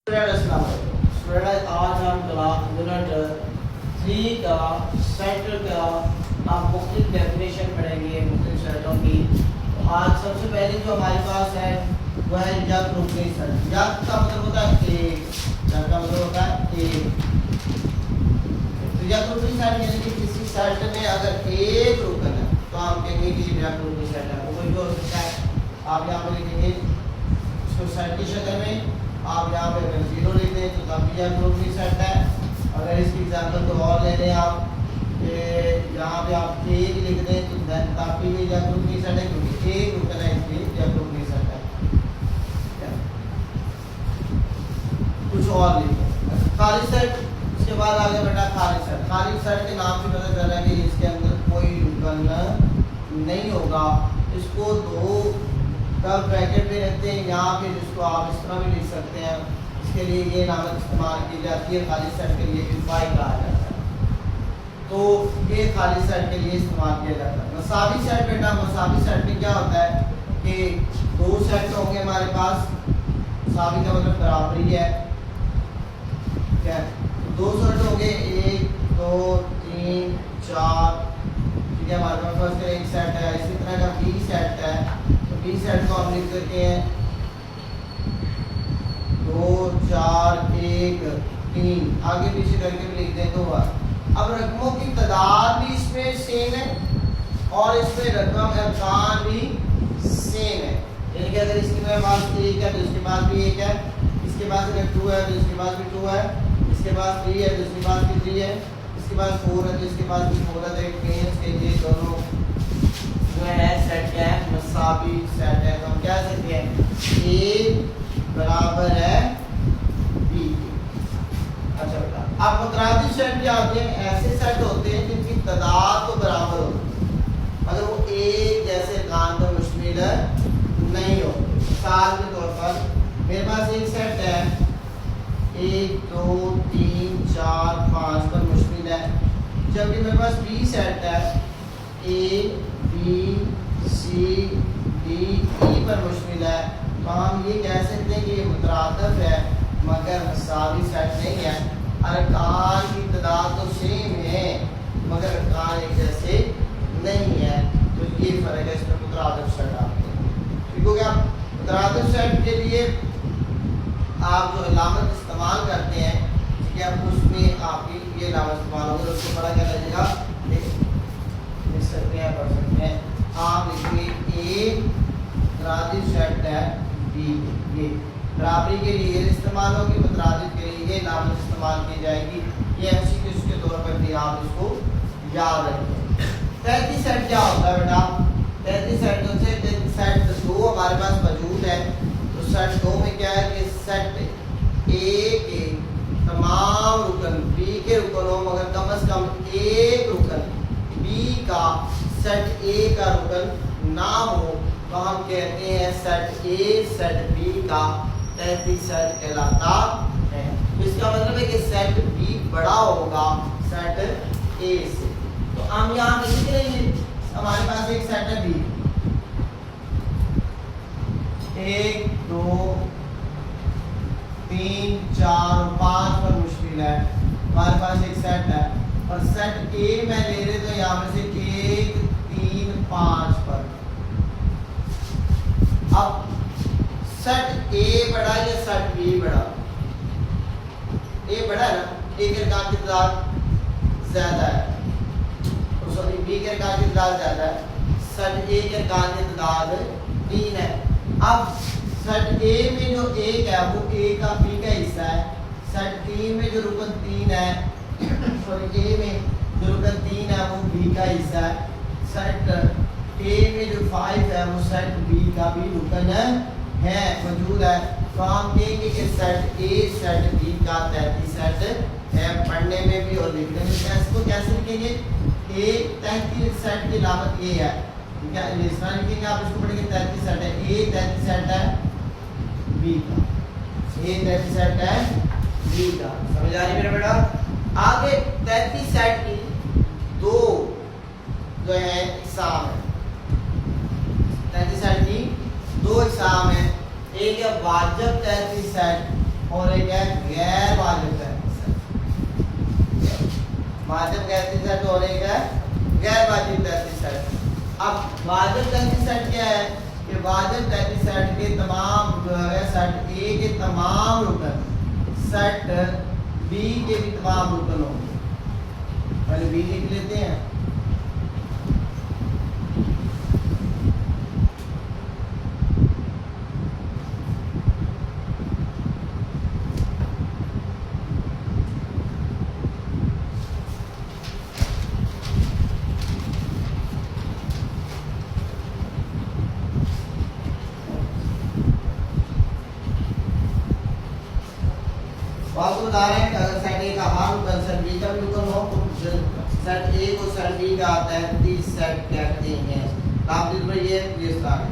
Student आज हम class unit 3 का सेट का आप मुख्तलिफ डेफिनेशन पढ़ेंगे मुख्तलिफ सेटों की। तो आज सबसे पहले जो हमारे पास है वो है यक रुकनी सेट। यक का मतलब होता है एक, यक का मतलब होता है एक। तो यक रुकनी सेट यानी कि किसी सेट में अगर एक रुकन है तो हम कहेंगे कि यक रुकनी सेट है। वो कोई भी हो सकता है। आप यहाँ पर लिखेंगे इसको सेट की शक्ल में, आप यहाँ पे अगर जीरो लिख दें तो तब भी यह ग्रुप नहीं सेट है। अगर इसकी एग्जांपल को और ले लें आप कि यहाँ पे आप एक लिख दें तो तब भी यह ग्रुप नहीं सेट है, क्योंकि एक रुकन है इसलिए यह ग्रुप नहीं सेट है। कुछ और लिखें खाली सेट। उसके बाद आगे बेटा खाली सेट। खाली सेट के नाम से पता चल रहा है कि इसके अंदर कोई रुकन नहीं होगा। इसको दो तब ब्रैकेट में रखते हैं यहाँ पे, जिसको आप इस तरह भी लिख सकते हैं। इसके लिए ये नामत इस्तेमाल की जाती है। खाली सेट के लिए इफाई कहा जाता है, तो ये खाली सेट के लिए इस्तेमाल किया जाता है। मसावी सेट बेटा, मसावी सेट में क्या होता है कि दो सेट होंगे हमारे पास। मसावी का मतलब बराबरी है, ठीक है। तो दो सेट होंगे 1 2 3 4, ठीक है। हमारे पास एक सेट है, इसी तरह का बी सेट है। बी सेट को हम लिख सकते हैं 2 4 1 3, आगे पीछे करके भी लिख दें 2 बार। अब रकमों की तादाद भी इसमें सेम है और इसमें रकम अरकान भी सेम है। यानी कि अगर इसके पास 1 है तो इसके पास भी 1 है, इसके पास अगर 2 है तो इसके पास भी 2 है, इसके पास 3 है तो इसके पास भी 3 है, इसके पास 4 है तो इसके पास भी 4 है। तो एक पेज के लिए दोनों जो है सेट क्या है, मसावी सेट है। तो हम क्या सकते हैं ए बराबर है बी। अच्छा बेटा, अब मुतरादिफ सेट क्या होते हैं? ऐसे सेट होते हैं जिनकी तादाद तो बराबर होती है मगर वो एक जैसे अरकान पर मुश्तमिल नहीं होते। मिसाल के तौर पर मेरे पास एक सेट है 1 2 3 4 5 पर मुश्तमिल है, जबकि मेरे पास बी सेट है A B C D E पर मुश्तमिल है। तो हम ये कह सकते हैं कि ये मुतरादिफ है मगर मसावी सेट नहीं है। अरकान की तादाद तो सेम है मगर अरकान एक जैसे नहीं है। तो ये फर्क है, इसमें मुतरादिफ सेट आते हैं। ठीक हो गया। मुतरादिफ सेट के लिए आप जो अलामत इस्तेमाल करते हैं, ठीक है, उसमें आपकी ये अलामत इस्तेमाल होगी। उसको पढ़ा क्या लगेगा, लिख सकते हैं, पढ़ सकते हैं। आप लिखेंगे ए मुतरादिफ सेट है बी। ये बराबरी के लिए इस्तेमाल होगी, मुतरादिफ के लिए ये अलामत इस्तेमाल की जाएगी। ये एमसीक्यू के तौर पर भी आप इसको याद रखें। तहती सेट क्या होता है बेटा? तहती सेट से सेट 2 हमारे पास मौजूद है। तो सेट 2 में क्या है कि सेट ए के तमाम रुकन बी के रुकन हो मगर कम से कम एक रुकन बी का सेट ए का रुकन ना हो, तो हम कहते हैं सेट ए सेट बी का तहती सेट कहलाता है। इसका मतलब है कि सेट बी बड़ा होगा सेट ए से। तो हम यहाँ पे लिख लेंगे हमारे पास एक सेट है बी, 1 2 3 4 5 पर मुश्किल है। हमारे पास एक सेट है और सेट ए में ले रहे तो यहाँ पे से 1 3 5 पर। अब सेट ए बड़ा या सेट बी बड़ा? ए बड़ा है ना, ए के अरकान की तादाद ज्यादा है, सॉरी बी के अरकान की तादाद ज्यादा है। सेट ए के अरकान की तादाद 3 है। अब सेट ए में जो 1 है वो ए का बी का हिस्सा है। सेट 3 में जो रुकन 3 है सॉरी ए में जो रुकन 3 है वो बी का हिस्सा है। सेट ए में जो 5 है वो सेट बी का भी रुकन है मौजूद है। तो हम कहेंगे कि सेट ए सेट बी का तहती सेट है। पढ़ने में भी और लिखने में इसको कैसे लिखेंगे? ए तहती सेट की अलामत ये है, ठीक है। इस तरह लिखेंगे आप, इसको पढ़ेंगे तहती सेट है ए तहती सेट है बी का, ए तहती सेट है बी का। समझ आ रही मेरा बेटा? आगे तहती सेट की दो जो है इकसाम है। तहती सेट की दो इकसाम है, एक है वाजिब तहती सेट और एक है गैर वाजिब तैंतीस सेट। वाजिब 33 सेट और एक है गैर वाजिब 33 सेट। अब वाजिब 33 सेट क्या है कि वाजिब 33 सेट के तमाम जो है सेट ए के तमाम रुकन सेट बी के भी तमाम रुकन होंगे। पहले बी लिख लेते हैं। आपको बता रहे हैं कि अगर सेट ए का हर रुकन सेट बी का भी रुकन हो तो सेट ए को सेट बी का 33 सेट कहते हैं। आप दिल पर ये स्टार है।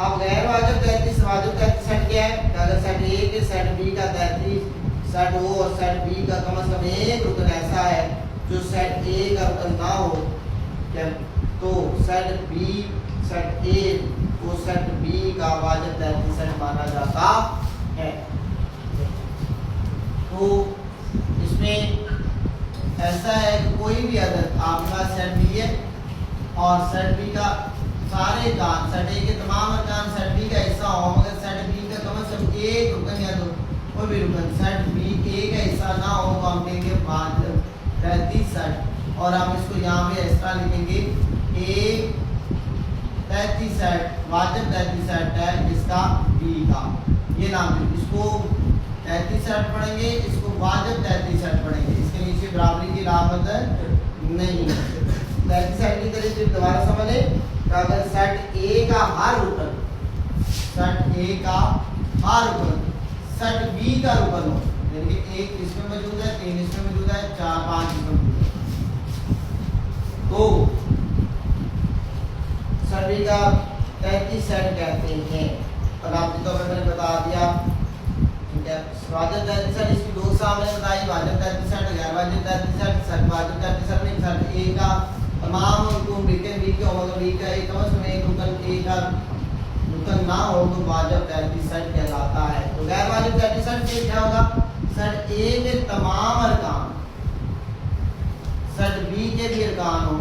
अब गैर वाजिब 33 वाजिब 33 सेट क्या है? अगर सेट ए के सेट बी का 33 सेट ओ और सेट बी का कम से कम एक रुकन ऐसा है जो सेट ए का रुकन ना हो, क्या तो सेट बी सेट ए को सेट बी का वाजिब 33 सेट माना जाता है। तो इसमें ऐसा है कि कोई भी अदद आपके पास सेट बी है और सेट बी का सारे कान सेट ए के तमाम अरकान सेट बी का हिस्सा हो, मगर सेट बी का कम से कम एक रुकन या दो कोई भी रुकन सेट बी ए का हिस्सा ना हो तो हम कहेंगे वाजिब 33 सेट। और हम इसको यहाँ पे इस तरह लिखेंगे ए 33 सेट वाजिब 33 सेट है इसका बी का, ये नाम इसको 33 सेट पढ़ेंगे, इसको वाजिब 33 सेट पढ़ेंगे। इसके नीचे बराबरी की अलामत नहीं है। 33 सेट की तरह फिर दोबारा समझ लें कि अगर सेट ए का हर रुकन सेट ए का हर रुकन सेट बी का रुकन हो, यानी कि एक इसमें मौजूद है, 3 इसमें मौजूद है, 4 5 इसमें मौजूद है, तो सेट बी का 33 सेट कहते हैं। और आपको तो मैंने बता दिया वाजिब 33 सेट इसकी दो सामने बताई, वाजिब 33 सेट गैर वाजिब 33 सेट। सेट वाजिब 33 सेट में सेट ए का तमाम रुकन बी के हो, मगर बी का एक कम से कम एक रुकन ए का रुकन ना हो तो वाजिब 33 सेट कहलाता है। तो गैर वाजिब 33 सेट में क्या होगा? सेट ए के तमाम अरकान सेट बी के भी अरकान हो।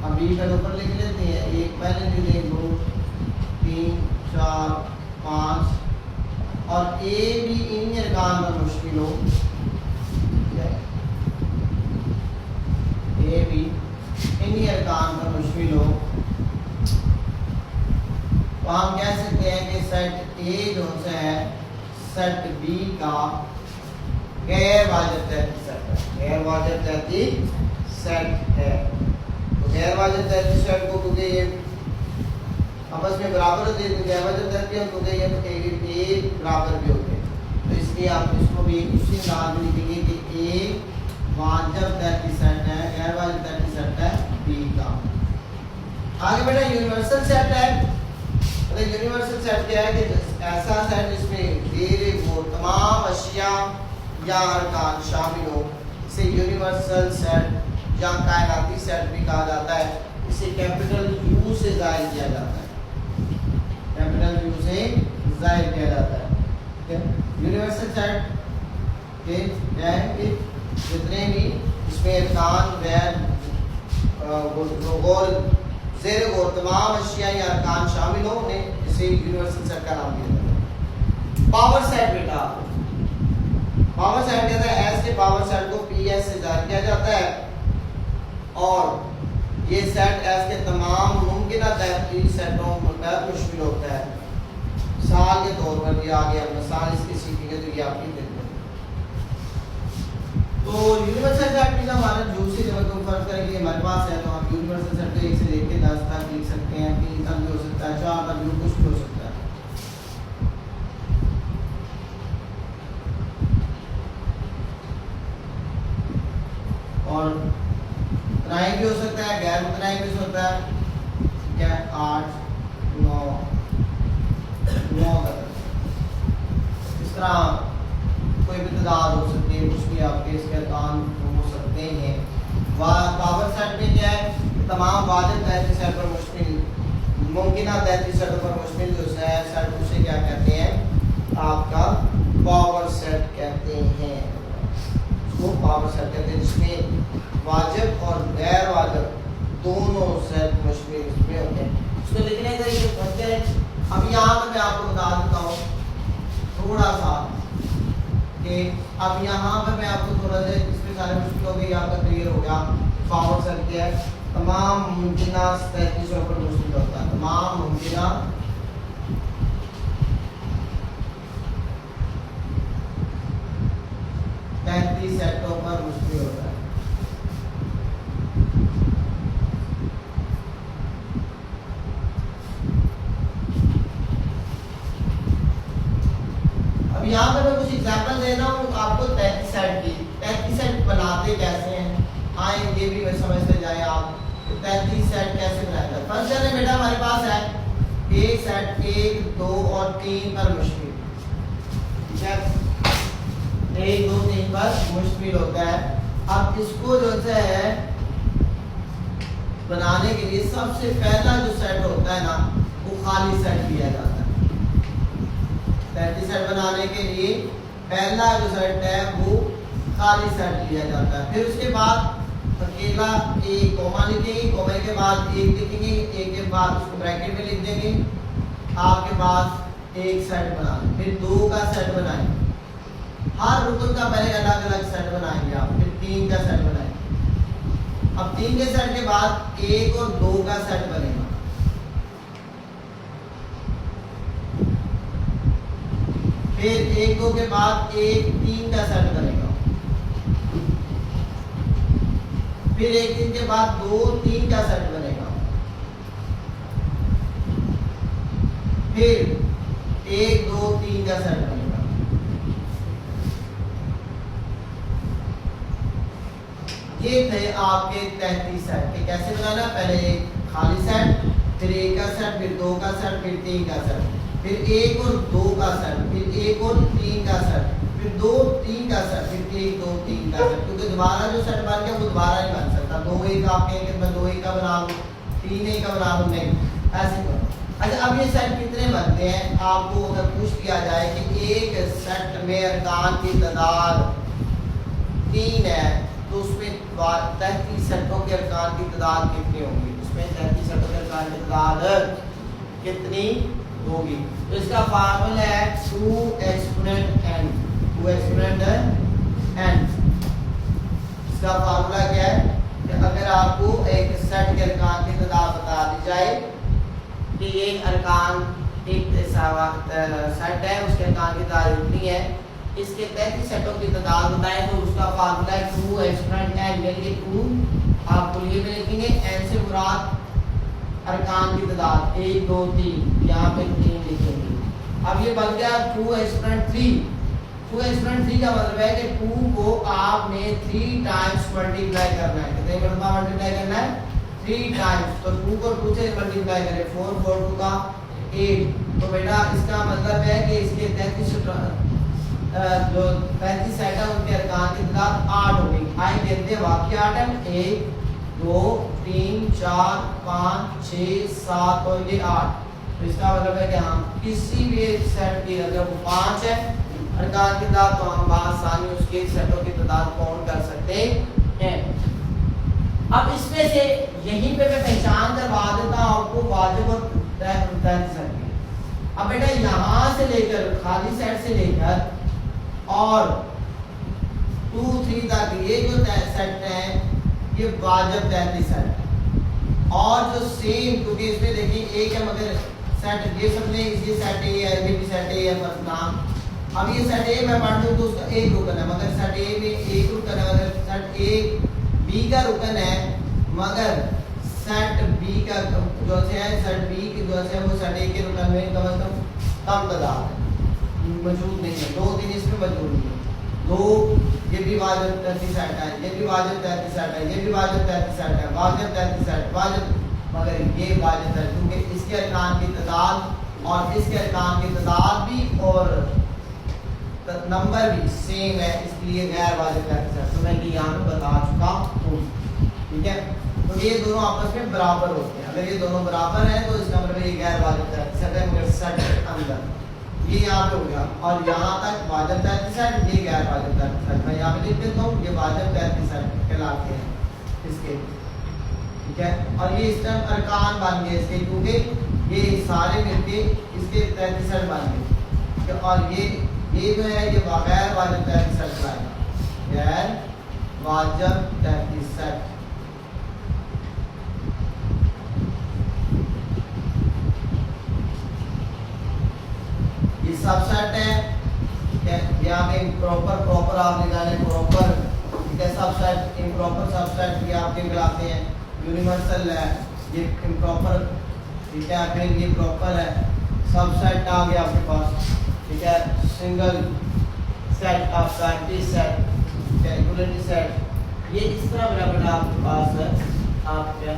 हम बी का ऊपर लिख लेते हैं, एक पहले लिख लें 2 3 4 5 और ए भी इन अरकान पर मुश्किल हो, ए भी इन अरकान पर मुश्किल हो, तो हम कह सकते हैं कि सेट ए जो है सेट बी का गैर वाजिब 33 सेट है, गैर वाजिब 33 सेट है। तो गैर वाजिब 33 सेट को क्योंकि ये आपस में बराबर होते हैं, गैर वाजिब 33 होते हैं तो ए बराबर भी होते हैं, तो इसलिए आप इसको भी उसी नाम में लिखेंगे कि ए वाजिब 33 सेट है, गैर वाजिब 33 सेट है बी का। आगे बेटा यूनिवर्सल सेट है। तो यूनिवर्सल सेट क्या है कि ऐसा सेट जिसमें गैर वो तमाम अशिया या अरकान शामिल हो, इसे यूनिवर्सल सेट या कायनाती सेट भी कहा जाता है। इसे कैपिटल यू से जाहिर किया जाता है, कैपिटल यू से जाहिर किया जाता है। यूनिवर्सल सेट के जितने भी इसमें अरकान गैर गौर ज़ेर गौर तमाम अशिया या अरकान शामिल हो, उन्हें इसे यूनिवर्सल सेट का नाम दिया जाता है। पावर सेट बेटा, पावर सेट कहता है एस के पावर सेट को पी एस से जाहिर किया जाता है और ये सेट एस के तमाम मुमकिन 33 सेटों पर मुश्किल होता है। साल के तौर पर ये आगे हम मिसाल इसकी सीखेंगे तो ये आपकी देखते हैं। तो यूनिवर्सल सेट भी हमारा दूसरी जगह को फर्क करेंगे हमारे पास है, तो आप यूनिवर्सल सेट को 1 से लेकर 10 तक लिख सकते हैं, 3 तक भी हो सकता है, 4 तक भी कुछ भी हो सकता है। और तनाई भी हो सकता है, गैर मुतनाई भी हो सकता है, क्या 8 9 तक इस तरह कोई भी तादाद हो सकती है, कुछ भी आपके इसके अरकान हो सकते हैं। पावर सेट में क्या है? तमाम वाजिब 33 सेट पर मुश्किल मुमकिन 33 सेटों पर मुश्किल जो है सेट उसे क्या कहते हैं? आपका पावर सेट कहते हैं, वो पावर सेट कहते हैं जिसमें वाजिब और गैर वाजिब दोनों सेट मुश्मिल इसमें होते हैं। इसको लिखने का ये बनते हैं। अब यहाँ पर मैं आपको बता देता हूँ थोड़ा सा कि अब यहाँ पर मैं आपको थोड़ा सा इसमें सारे मुश्किल हो गई, आपका क्लियर हो गया। पावर सेट क्या है? तमाम मुमकिना 33 पर मुश्किल होता है, तमाम मुमकिना 33 सेटों पर मुश्किल होता है। अब यहाँ पर मैं कुछ एग्जांपल दे रहा हूँ आपको 33 सेट की। 33 सेट बनाते कैसे हैं आएंगे भी समझते जाए आप। 33 सेट कैसे बनाया जाए? फंक्शन है बेटा हमारे पास है एक सेट 1, 2 और 3 पर मुश्किल, ठीक है, 1, 2, 3 पर मुश्किल होता है। अब इसको जो है बनाने के लिए सबसे पहला जो सेट होता है ना वो खाली सेट लिया जाता है। 33 सेट बनाने के लिए पहला जो सेट है वो खाली सेट लिया जाता है। फिर उसके बाद अकेला एक कोमा लिखेंगे, कोमे के बाद एक लिखेंगे, एक के बाद उसको ब्रैकेट में लिख देंगे, आपके पास एक सेट बना, फिर 2 का सेट बनाएंगे, हर रुकन का पहले अलग अलग सेट बनाएंगे आप, फिर 3 का सेट बनाएंगे। अब 3 के सेट के बाद 1 और 2 का सेट बनेगा, फिर 1, 2 के बाद 1, 3 का सेट बनेगा, फिर 1, 3 के बाद 2, 3 का सेट बनेगा, फिर 1, 2, 3 का सेट बनेगा। ये थे आपके 33 सेट के। कैसे बनाना? पहले एक खाली सेट, फिर 1 का सेट, फिर 2 का सेट, फिर 3 का सेट, फिर 1 और 2 का सेट, फिर 1 और 3 का सेट, फिर 2, 3 का सेट, फिर 1, 2, 3 का सेट। क्योंकि दोबारा जो सेट बन गया वो दोबारा नहीं बन सकता। 2 1 आप कहेंगे मैं 2 1 का बना लूं, 3 1 का बना लूं, नहीं ऐसे करो। अच्छा, अब ये सेट कितने बनते हैं? आपको अगर पूछ दिया जाए कि एक सेट में अरकान की तादाद 3 है तो उसमें 33 सेटों के अरकान की तादाद कितनी होगी? उसमें 33 सेटों के अरकान की तादाद कितनी होगी? तो इसका फार्मूला है 2 एक्सपोनेंट n, 2 एक्सपोनेंट n। इसका फार्मूला क्या है कि अगर आपको एक सेट के अरकान की तादाद बता दी जाए कि एक अरकान एक सेट है उसके अरकान की तादाद इतनी है, इसके 33 सेटों की तादाद बताएं तो उसका फार्मूला है 2 एक्सपोनेंट n, यानी कि 2 आप लिए में लिखेंगे, n से मुराद अरकान की तादाद 1 2 3, यहाँ पे 3 लिखेंगे। अब ये बन गया 2 एक्सपोनेंट 3। 2 एक्सपोनेंट 3 का मतलब है कि 2 को आपने 3 टाइम्स मल्टीप्लाई करना है। कितने मरतबा मल्टीप्लाई करना है? 3 टाइम्स। तो 2 को 2 से मल्टीप्लाई करें, 4 4 2 का 8। तो बेटा इसका मतलब है कि इसके 33 जो 35 सेट है उनके अरकान की तादाद 8 होगी। आए कहते वाकई 8 है, 1 2 3 4 5 6 7 और ये 8। तो इसका मतलब है कि हम किसी भी एक सेट की अगर वो 5 है अरकान की तादाद तो हम आसानी उसके सेटों की तादाद काउंट कर सकते हैं। अब इसमें से यहीं पे मैं पहचान करवा देता हूं आपको वाजिब और तैतीस सेट की। अब बेटा यहाँ से लेकर खाली सेट से लेकर और 2 3 तक ये जो सेट है ये वाजिब 33 सेट है। और जो सेम, क्योंकि इसमें देखिए एक है मगर सेट ये सब ने ये सेट ए है, ये भी सेट ए है बस नाम। अब ये सेट ए मैं पढ़ दूं तो उसका एक रुकन है, मगर सेट ए में एक रुकन है, मगर सेट ए बी का रुकन है, मगर सेट बी का जो है सेट बी की जो है वो सेट ए के रुकन में कम से कम तादाद है, मौजूद नहीं है। 2 3 इसमें मौजूद नहीं है। 2 ये भी वाजिब 33 सेट है, ये भी वाजिब 33 सेट है, ये भी वाजिब 33 सेट है, वाजिब 33 सेट वाजिब, मगर ये वाजिब है क्योंकि इसके अरकान की तादाद और इसके अरकान की तादाद भी और नंबर भी सेम है, इसलिए गैर वाजिब 33 सेट। तो मैं ये यहाँ पे बता चुका हूँ, ठीक है। तो ये दोनों आपस में बराबर होते हैं। अगर ये दोनों बराबर हैं तो इसका मतलब ये गैर वाजिब 33 सेट है, मगर सेट के अंदर ये यहाँ पे हो गया, और यहाँ तक वाजब 33 सेट, ये गैर वाजब 33 सेट। मैं यहाँ पे लिख देता हूँ, ये वाजब 33 सेट कहलाते हैं इसके, ठीक है। और ये इस टाइम अरकान बन गए इसके, क्योंकि ये सारे मिलके इसके 33 सेट बन गए। और ये जो है ये गैर वाजब 33 सेट लाएगा, गैर वाजब 33 सेट। ये सबसेट है, ठीक है। यहाँ पे प्रॉपर आप निकालें प्रॉपर, ठीक है। सबसेट, इम्प्रॉपर सबसेट ये आपके कहलाते हैं। यूनिवर्सल है, ये इम्प्रॉपर, ठीक है। फिर ये प्रॉपर है। सबसेट आ गया आपके पास, ठीक है। सिंगल सेट आपका, एंटी सेट, इक्वलिटी सेट, ये इस तरह मेरा बेटा आपके पास है, आपका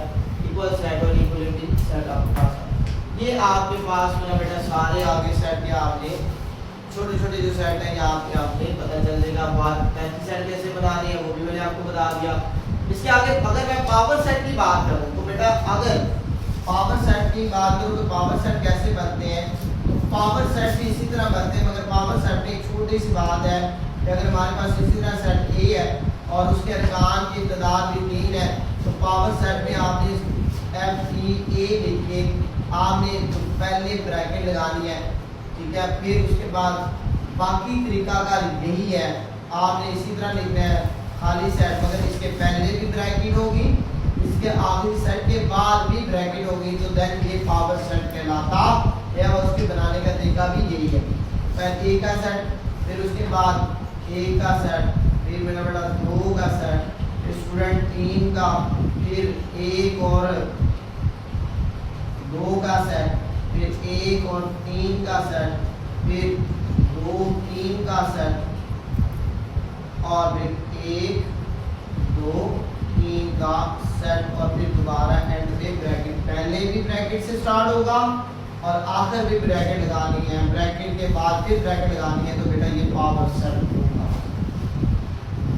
इक्वल सेट और इक्वलिटी सेट आपके पास है। ये आपके पास मेरा बेटा सारे आगे सेट या आपने छोटे छोटे जो सेट है यहाँ पे आपने पता चल जाएगा। बात 35 सेट कैसे बनानी है वो भी मैंने आपको बता दिया। इसके आगे अगर मैं पावर सेट की बात करूँ तो बेटा अगर पावर सेट की बात करूँ तो पावर सेट कैसे बनते हैं, तो पावर सेट भी इसी तरह बनते हैं, मगर पावर सेट में एक छोटी सी बात है कि अगर हमारे पास इसी तरह सेट ए है और उसके अरकान की तादाद भी 3 है, तो पावर सेट में आपने FEA लिख के आपने तो पहले ब्रैकेट लगानी है, ठीक है। फिर उसके बाद बाकी तरीकाकार यही है, आपने इसी तरह लिखना है खाली सेट, मगर इसके पहले भी ब्रैकेट होगी, इसके आखिरी सेट के बाद भी ब्रैकेट होगी, तो देन ये पावर सेट कहलाता है। और उसके बनाने का तरीका भी यही है, पहले ए का सेट, फिर उसके बाद ए का सेट, फिर मेरा बेटा 2 का सेट, फिर स्टूडेंट 3 का, फिर 1 और 2 का सेट, फिर 1 और 3 का सेट, फिर 2 3 का सेट, और फिर 1 2 3 का सेट, और फिर दोबारा एंड पे ब्रैकेट। पहले भी ब्रैकेट से स्टार्ट होगा और आखिर भी ब्रैकेट लगानी है, ब्रैकेट के बाद फिर ब्रैकेट लगानी है, तो बेटा ये पावर सेट होगा।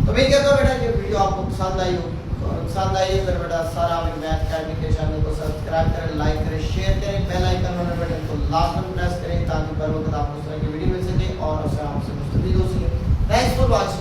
तो मैं कहता हूँ बेटा ये वीडियो आपको पसंद आई होगी, पसंद आई है तो बेटा सारा मैथ अकेडमी के चैनल को सब्सक्राइब करें, लाइक करें, शेयर करें, बेल आइकन वाले बटन को लाजमी प्रेस करें ताकि बर वक्त आपको इस तरह की वीडियो मिल सके और उससे आपसे मुस्तफीद हो सके। Thanks for watching.